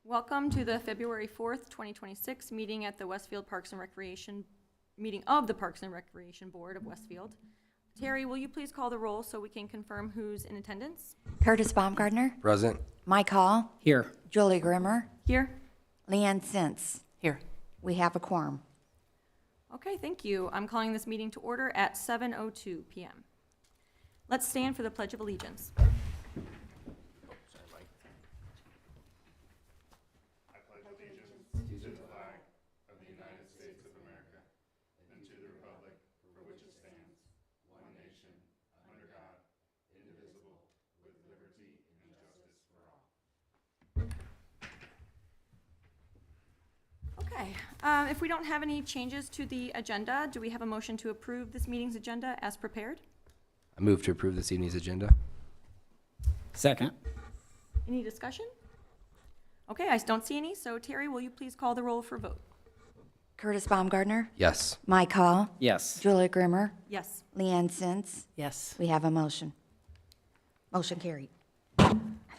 Welcome to the February 4th, 2026 meeting at the Westfield Parks and Recreation, meeting of the Parks and Recreation Board of Westfield. Terry, will you please call the roll so we can confirm who's in attendance? Curtis Baumgardner. Present. Mike Hall. Here. Julie Grimmer. Here. Leanne Sintz. Here. We have a quorum. Okay, thank you. I'm calling this meeting to order at 7:02 p.m. Let's stand for the Pledge of Allegiance. Okay, if we don't have any changes to the agenda, do we have a motion to approve this meeting's agenda as prepared? I move to approve this evening's agenda. Second. Any discussion? Okay, I don't see any, so Terry, will you please call the roll for vote? Curtis Baumgardner. Yes. Mike Hall. Yes. Julie Grimmer. Yes. Leanne Sintz. Yes. We have a motion. Motion carried.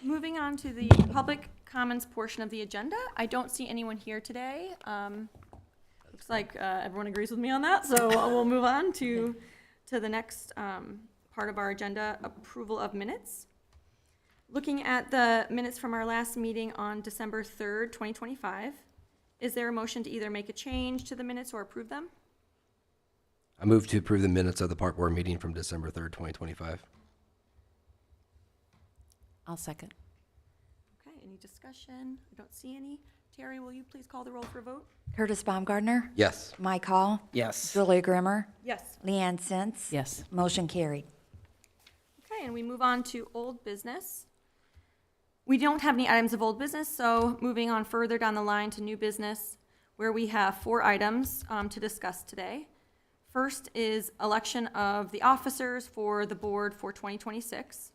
Moving on to the public comments portion of the agenda. I don't see anyone here today. Looks like everyone agrees with me on that, so we'll move on to the next part of our agenda, approval of minutes. Looking at the minutes from our last meeting on December 3rd, 2025, is there a motion to either make a change to the minutes or approve them? I move to approve the minutes of the Park Board meeting from December 3rd, 2025. I'll second. Okay, any discussion? I don't see any. Terry, will you please call the roll for vote? Curtis Baumgardner. Yes. Mike Hall. Yes. Julie Grimmer. Yes. Leanne Sintz. Yes. Motion carried. Okay, and we move on to old business. We don't have any items of old business, so moving on further down the line to new business, where we have 4 items to discuss today. First is election of the officers for the board for 2026.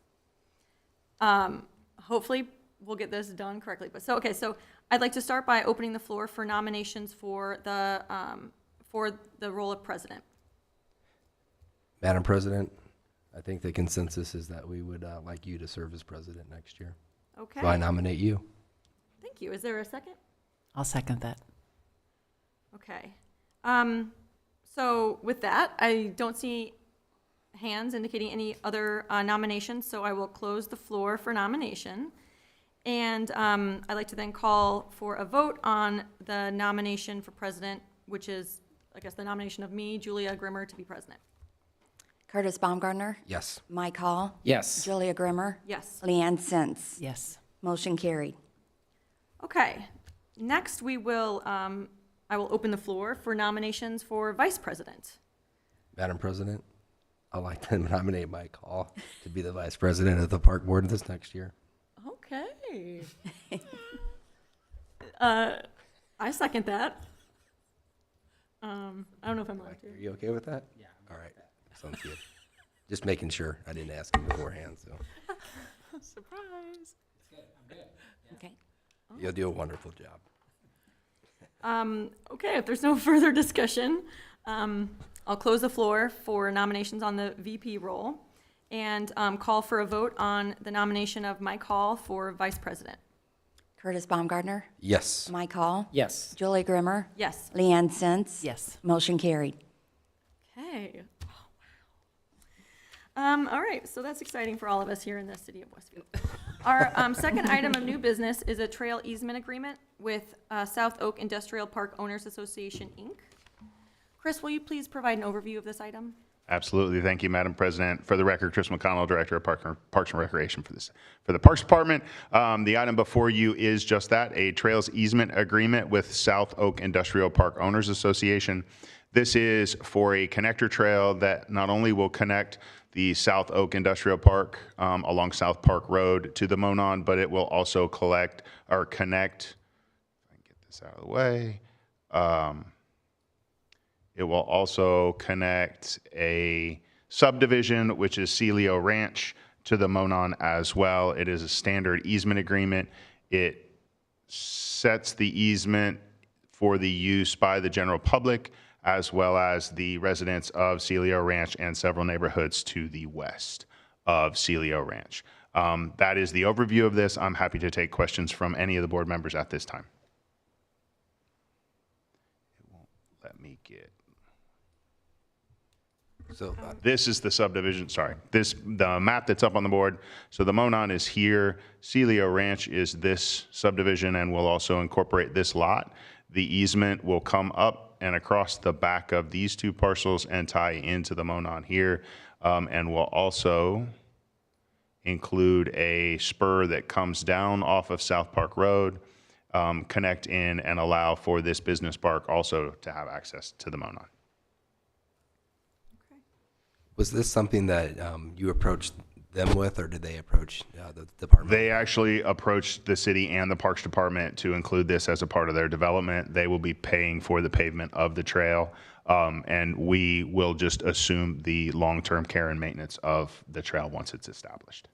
Hopefully we'll get this done correctly. But so I'd like to start by opening the floor for nominations for the role of president. Madam President, I think the consensus is that we would like you to serve as president next year. Okay. So I nominate you. Thank you. Is there a second? I'll second that. Okay. So with that, I don't see hands indicating any other nominations, so I will close the floor for nomination. And I'd like to then call for a vote on the nomination for president, which is, I guess, the nomination of me, Julia Grimmer, to be president. Curtis Baumgardner. Yes. Mike Hall. Yes. Julia Grimmer. Yes. Leanne Sintz. Yes. Motion carried. Okay. Next, I will open the floor for nominations for vice president. Madam President, I'd like to nominate Mike Hall to be the vice president of the Park Board this next year. Okay. I second that. I don't know if I'm allowed to. Are you okay with that? Yeah. All right. Sounds good. Just making sure. I didn't ask him beforehand, so. Surprise. Okay. You'll do a wonderful job. Okay, if there's no further discussion, I'll close the floor for nominations on the VP role and call for a vote on the nomination of Mike Hall for vice president. Curtis Baumgardner. Yes. Mike Hall. Yes. Julie Grimmer. Yes. Leanne Sintz. Yes. Motion carried. Okay. Oh, wow. All right, so that's exciting for all of us here in the city of Westfield. Our second item of new business is a trail easement agreement with South Oak Industrial Park Owners Association, Inc. Chris, will you please provide an overview of this item? Absolutely. Thank you, Madam President. For the record, Chris McConnell, Director of Parks and Recreation for the Parks Department. The item before you is just that, a trails easement agreement with South Oak Industrial Park Owners Association. This is for a connector trail that not only will connect the South Oak Industrial Park along South Park Road to the Monon, but it will also connect, if I can get this out of the way, it will also connect a subdivision, which is Celio Ranch, to the Monon as well. It is a standard easement agreement. It sets the easement for the use by the general public, as well as the residents of Celio Ranch and several neighborhoods to the west of Celio Ranch. That is the overview of this. I'm happy to take questions from any of the board members at this time. It won't let me get. So, This is the subdivision, sorry. The map that's up on the board. So the Monon is here. Celio Ranch is this subdivision and will also incorporate this lot. The easement will come up and across the back of these two parcels and tie into the Monon here. And will also include a spur that comes down off of South Park Road, connect in and allow for this business park also to have access to the Monon. was this something that you approached them with, or did they approach the department? They actually approached the city and the Parks Department to include this as a part of their development. They will be paying for the pavement of the trail, and we will just assume the long-term care and maintenance of the trail once it's established.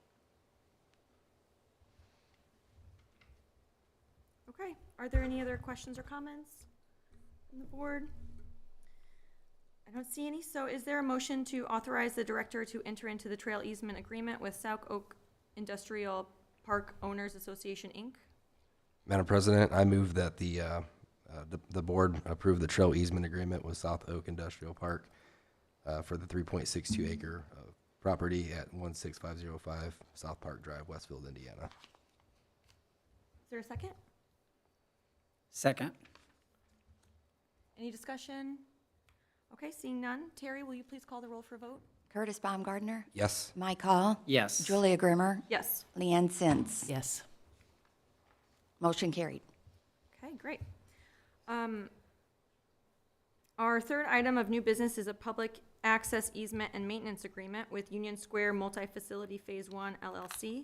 Okay, are there any other questions or comments from the board? I don't see any, so is there a motion to authorize the director to enter into the trail easement agreement with South Oak Industrial Park Owners Association, Inc.? Madam President, I move that the board approve the trail easement agreement with South Oak Industrial Park for the 3.62 acre property at 16505 South Park Drive, Westfield, Indiana. Is there a second? Second. Any discussion? Okay, seeing none. Terry, will you please call the roll for a vote? Curtis Baumgartner, Yes. Mike Hall, Yes. Julia Grimmer, Yes. Leanne Sins. Yes. Motion carried. Okay, great. Our third item of new business is a public access easement and maintenance agreement with Union Square Multi-Facility Phase 1 LLC.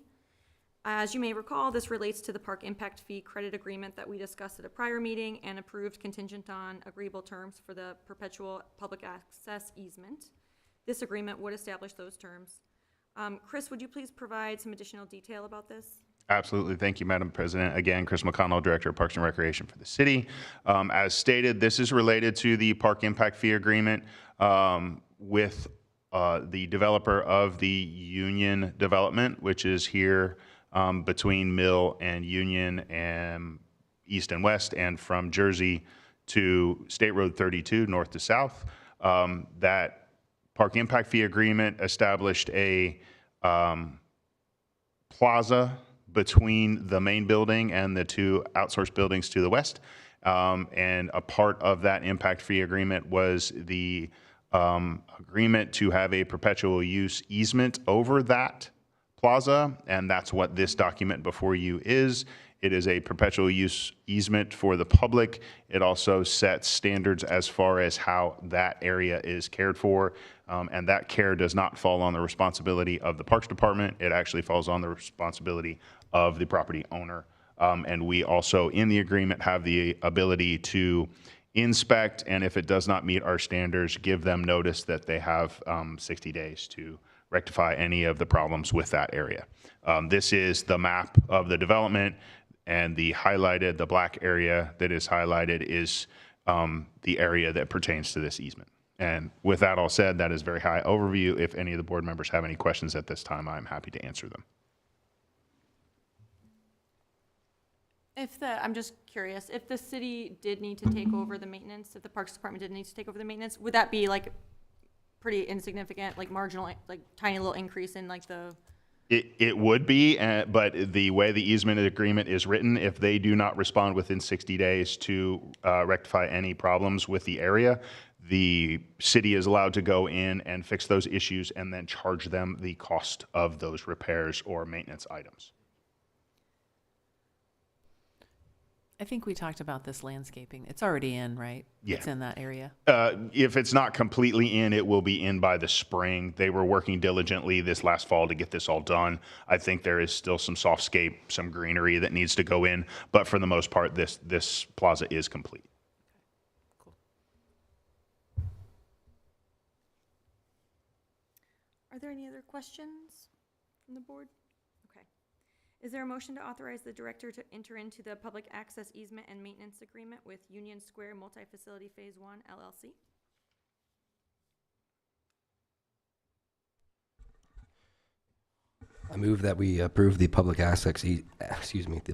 As you may recall, this relates to the park impact fee credit agreement that we discussed at a prior meeting and approved contingent on agreeable terms for the perpetual public access easement. This agreement would establish those terms. Chris, would you please provide some additional detail about this? Absolutely. Thank you, Madam President. Again, Chris McConnell, Director of Parks and Recreation for the city. As stated, this is related to the park impact fee agreement with the developer of the Union development, which is here between Mill and Union and east and west, and from Jersey to State Road 32, north to south. That park impact fee agreement established a plaza between the main building and the two outsourced buildings to the west. And a part of that impact fee agreement was the agreement to have a perpetual use easement over that plaza, and that's what this document before you is. It is a perpetual use easement for the public. It also sets standards as far as how that area is cared for, and that care does not fall on the responsibility of the Parks Department. It actually falls on the responsibility of the property owner. And we also, in the agreement, have the ability to inspect, and if it does not meet our standards, give them notice that they have 60 days to rectify any of the problems with that area. This is the map of the development, and the black area that is highlighted is the area that pertains to this easement. And with that all said, that is very high overview. If any of the board members have any questions at this time, I'm happy to answer them. I'm just curious, if the city did need to take over the maintenance, if the Parks Department did need to take over the maintenance, would that be like pretty insignificant, like marginal, like tiny little increase in like the? It would be, but the way the easement agreement is written, if they do not respond within 60 days to rectify any problems with the area, the city is allowed to go in and fix those issues and then charge them the cost of those repairs or maintenance items. I think we talked about this landscaping. It's already in, right? Yeah. It's in that area. If it's not completely in, it will be in by the spring. They were working diligently this last fall to get this all done. I think there is still some softscape, some greenery that needs to go in, but for the most part, this plaza is complete. Cool. Are there any other questions from the board? Okay. Is there a motion to authorize the director to enter into the public access easement and maintenance agreement with Union Square Multi-Facility Phase 1 LLC? I move that we approve the public access, the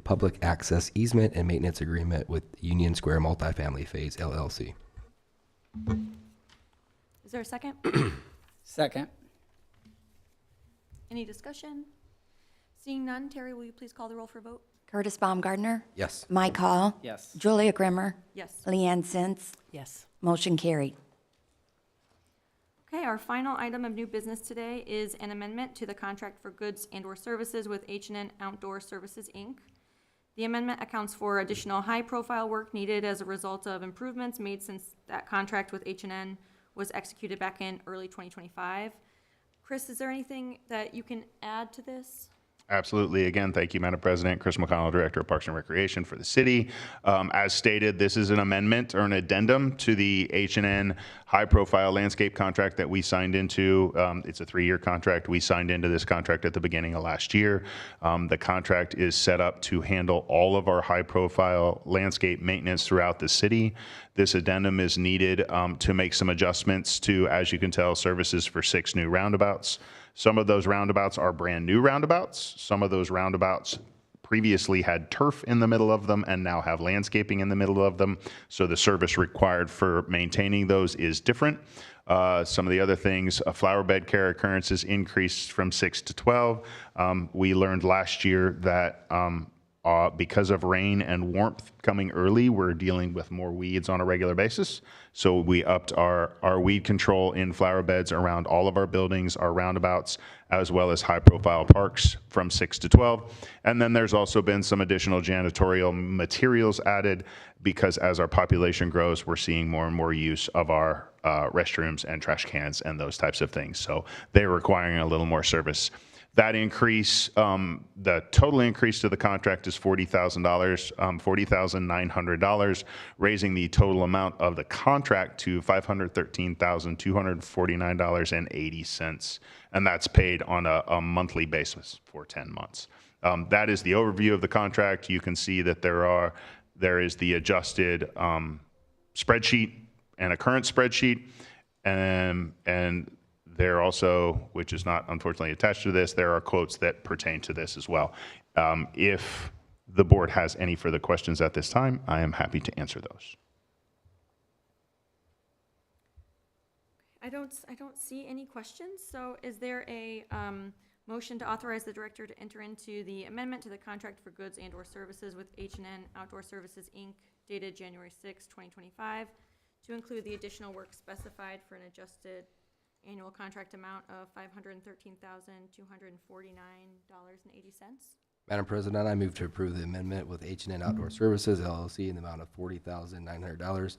public access easement and maintenance agreement with Union Square Multifamily Phase LLC. Is there a second? Second. Any discussion? Seeing none, Terry, will you please call the roll for vote? Curtis Baumgartner. Yes. Mike Hall. Yes. Julia Grimmer. Yes. Leanne Sins. Yes. Motion carried. Okay, our final item of new business today is an amendment to the contract for goods and/or services with H&N Outdoor Services, Inc. The amendment accounts for additional high-profile work needed as a result of improvements made since that contract with H&N was executed back in early 2025. Chris, is there anything that you can add to this? Absolutely. Again, thank you, Madam President. Chris McConnell, Director of Parks and Recreation for the city. As stated, this is an amendment or an addendum to the H&N high-profile landscape contract that we signed into. It's a 3-year contract. We signed into this contract at the beginning of last year. The contract is set up to handle all of our high-profile landscape maintenance throughout the city. This addendum is needed to make some adjustments to, as you can tell, services for 6 new roundabouts. Some of those roundabouts are brand new roundabouts. Some of those roundabouts previously had turf in the middle of them and now have landscaping in the middle of them. So the service required for maintaining those is different. Some of the other things, flower bed care occurrences increased from 6 to 12. We learned last year that because of rain and warmth coming early, we're dealing with more weeds on a regular basis. So we upped our weed control in flower beds around all of our buildings, our roundabouts, as well as high-profile parks from 6 to 12. And then there's also been some additional janitorial materials added because as our population grows, we're seeing more and more use of our restrooms and trash cans and those types of things. So they're requiring a little more service. That increase, the total increase to the contract is $40,000, $40,900, raising the total amount of the contract to $513,249.80, and that's paid on a monthly basis for 10 months. That is the overview of the contract. You can see that there is the adjusted spreadsheet and a current spreadsheet, and there also, which is not unfortunately attached to this, there are quotes that pertain to this as well. If the board has any further questions at this time, I am happy to answer those. I don't see any questions, so is there a motion to authorize the director to enter into the amendment to the contract for goods and/or services with H&N Outdoor Services, Inc., dated January 6, 2025, to include the additional work specified for an adjusted annual contract amount of $513,249.80? Madam President, I move to approve the amendment with H&N Outdoor Services LLC in the amount of $40,900,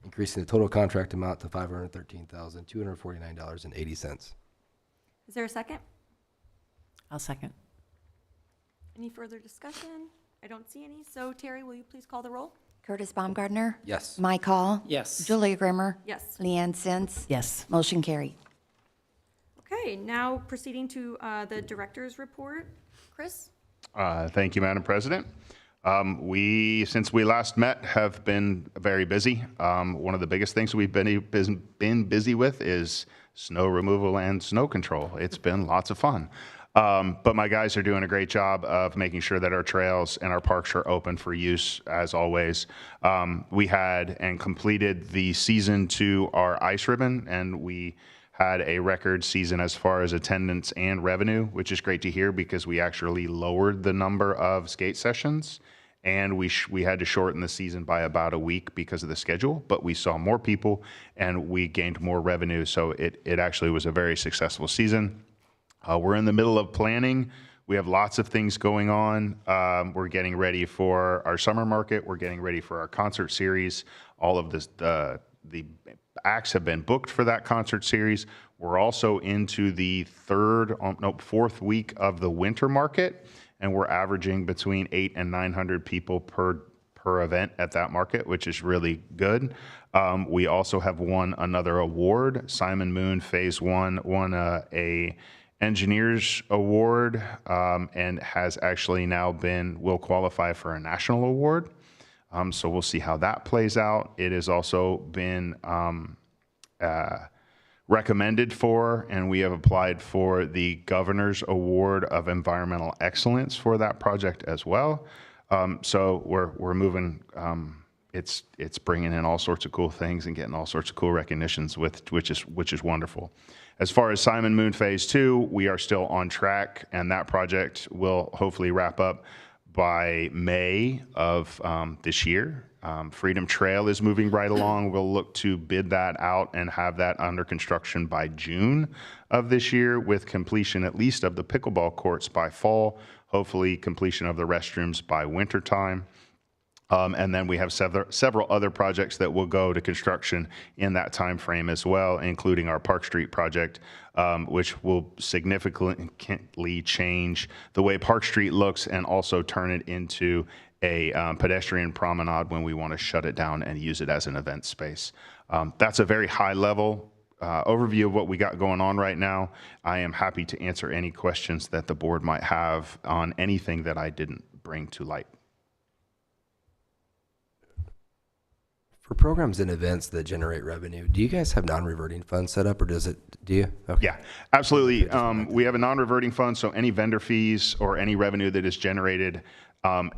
increasing the total contract amount to $513,249.80. Is there a second? I'll second. Any further discussion? I don't see any, so Terry, will you please call the roll? Curtis Baumgartner. Yes. Mike Hall. Yes. Julia Grimmer. Yes. Leanne Sins. Yes. Motion carried. Okay, now proceeding to the director's report. Chris? Thank you, Madam President. Since we last met, have been very busy. One of the biggest things we've been busy with is snow removal and snow control. It's been lots of fun. But my guys are doing a great job of making sure that our trails and our parks are open for use, as always. We had and completed the season to our ice ribbon, and we had a record season as far as attendance and revenue, which is great to hear because we actually lowered the number of skate sessions, and we had to shorten the season by about a week because of the schedule, but we saw more people and we gained more revenue, so it actually was a very successful season. We're in the middle of planning. We have lots of things going on. We're getting ready for our summer market. We're getting ready for our concert series. All of this, the acts have been booked for that concert series. We're also into the fourth week of the winter market, and we're averaging between 800 and 900 people per event at that market, which is really good. We also have won another award. Simon Moon Phase 1 won a Engineers Award and has actually now will qualify for a national award. So we'll see how that plays out. It has also been recommended for, and we have applied for the Governor's Award of Environmental Excellence for that project as well. So we're moving. It's bringing in all sorts of cool things and getting all sorts of cool recognitions which is wonderful. As far as Simon Moon Phase 2, we are still on track, and that project will hopefully wrap up by May of this year. Freedom Trail is moving right along. We'll look to bid that out and have that under construction by June of this year, with completion at least of the pickleball courts by fall, hopefully completion of the restrooms by winter time. And then we have several other projects that will go to construction in that time frame as well, including our Park Street project, which will significantly change the way Park Street looks and also turn it into a pedestrian promenade when we want to shut it down and use it as an event space. That's a very high level overview of what we got going on right now. I am happy to answer any questions that the board might have on anything that I didn't bring to light. For programs and events that generate revenue, do you guys have non-reverting funds set up, or do you? Okay. Yeah, absolutely. We have a non-reverting fund, so any vendor fees or any revenue that is generated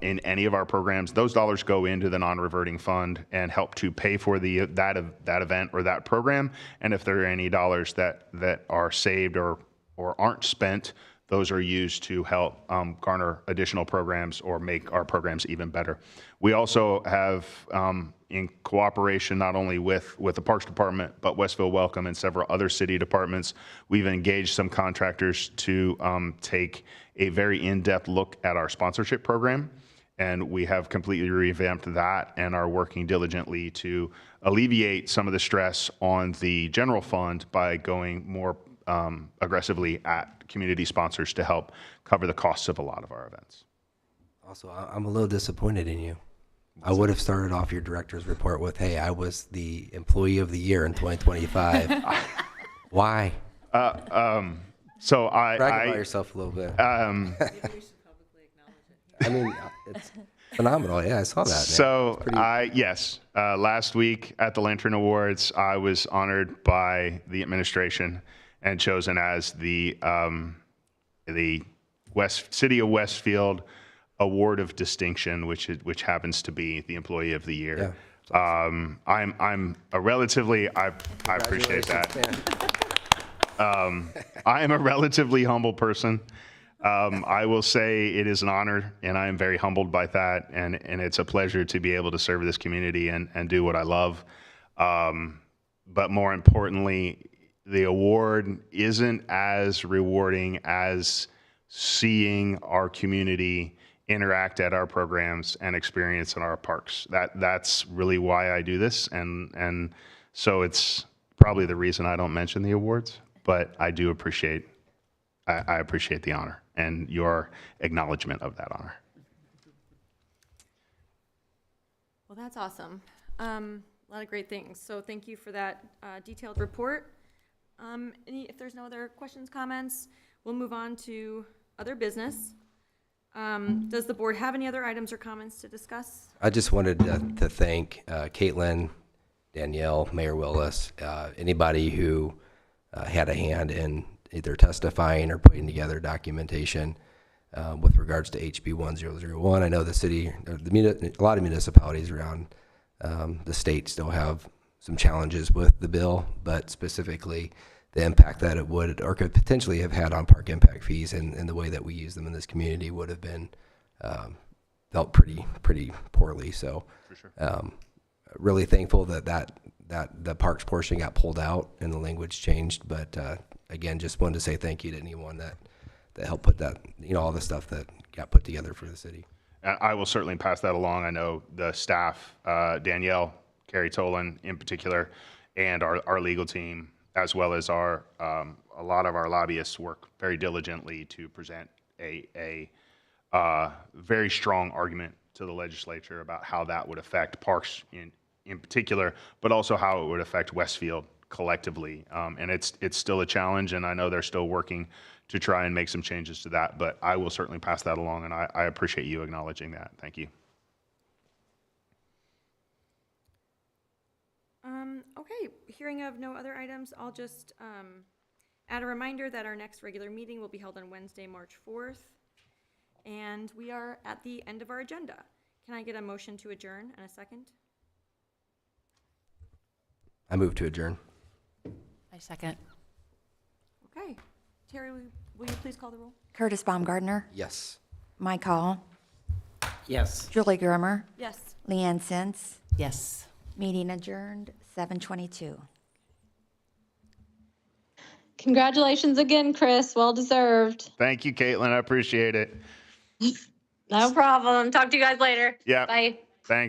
in any of our programs, those dollars go into the non-reverting fund and help to pay for that event or that program. And if there are any dollars that are saved or aren't spent, those are used to help garner additional programs or make our programs even better. We also have, in cooperation not only with the Parks Department, but Westfield Welcome and several other city departments, we've engaged some contractors to take a very in-depth look at our sponsorship program. And we have completely revamped that and are working diligently to alleviate some of the stress on the general fund by going more aggressively at community sponsors to help cover the costs of a lot of our events. Also, I'm a little disappointed in you. I would have started off your director's report with, hey, I was the employee of the year in 2025. Why? So Brag about yourself a little bit. I mean, it's phenomenal. Yeah, I saw that. So yes, last week at the Lantern Awards, I was honored by the administration and chosen as the City of Westfield Award of Distinction, which happens to be the Employee of the Year. Yeah, I'm a relatively I appreciate that. I am a relatively humble person. I will say it is an honor, and I am very humbled by that, and it's a pleasure to be able to serve this community and do what I love. But more importantly, the award isn't as rewarding as seeing our community interact at our programs and experience in our parks. That's really why I do this, and so it's probably the reason I don't mention the awards, but I do appreciate I appreciate the honor and your acknowledgement of that honor. Well, that's awesome. A lot of great things. So thank you for that detailed report. If there's no other questions, comments, we'll move on to other business. Does the board have any other items or comments to discuss? I just wanted to thank Caitlin, Danielle, Mayor Willis, anybody who had a hand in either testifying or putting together documentation with regards to HB 1001. I know the city, a lot of municipalities around the state still have some challenges with the bill, but specifically the impact that it would or could potentially have had on park impact fees and the way that we use them in this community would have been felt pretty poorly. So For sure. Really thankful that the parks portion got pulled out and the language changed. But again, just wanted to say thank you to anyone that helped put that, all the stuff that got put together for the city. I will certainly pass that along. I know the staff, Danielle, Carrie Tolan in particular, and our legal team, as well as a lot of our lobbyists work very diligently to present a very strong argument to the legislature about how that would affect parks in particular, but also how it would affect Westfield collectively. And it's still a challenge, and I know they're still working to try and make some changes to that, but I will certainly pass that along, and I appreciate you acknowledging that. Thank you. Okay, hearing of no other items, I'll just add a reminder that our next regular meeting will be held on Wednesday, March 4th. And we are at the end of our agenda. Can I get a motion to adjourn and a second? I move to adjourn. I second. Okay. Terry, will you please call the roll? Curtis Baumgardner, Yes. Mike Hall, Yes. Julie Germer, Yes. Leanne Sins. Yes. Meeting adjourned, 7:22. Congratulations again, Chris. Well deserved. Thank you, Caitlin. I appreciate it. No problem. Talk to you guys later. Yeah. Bye. Thanks.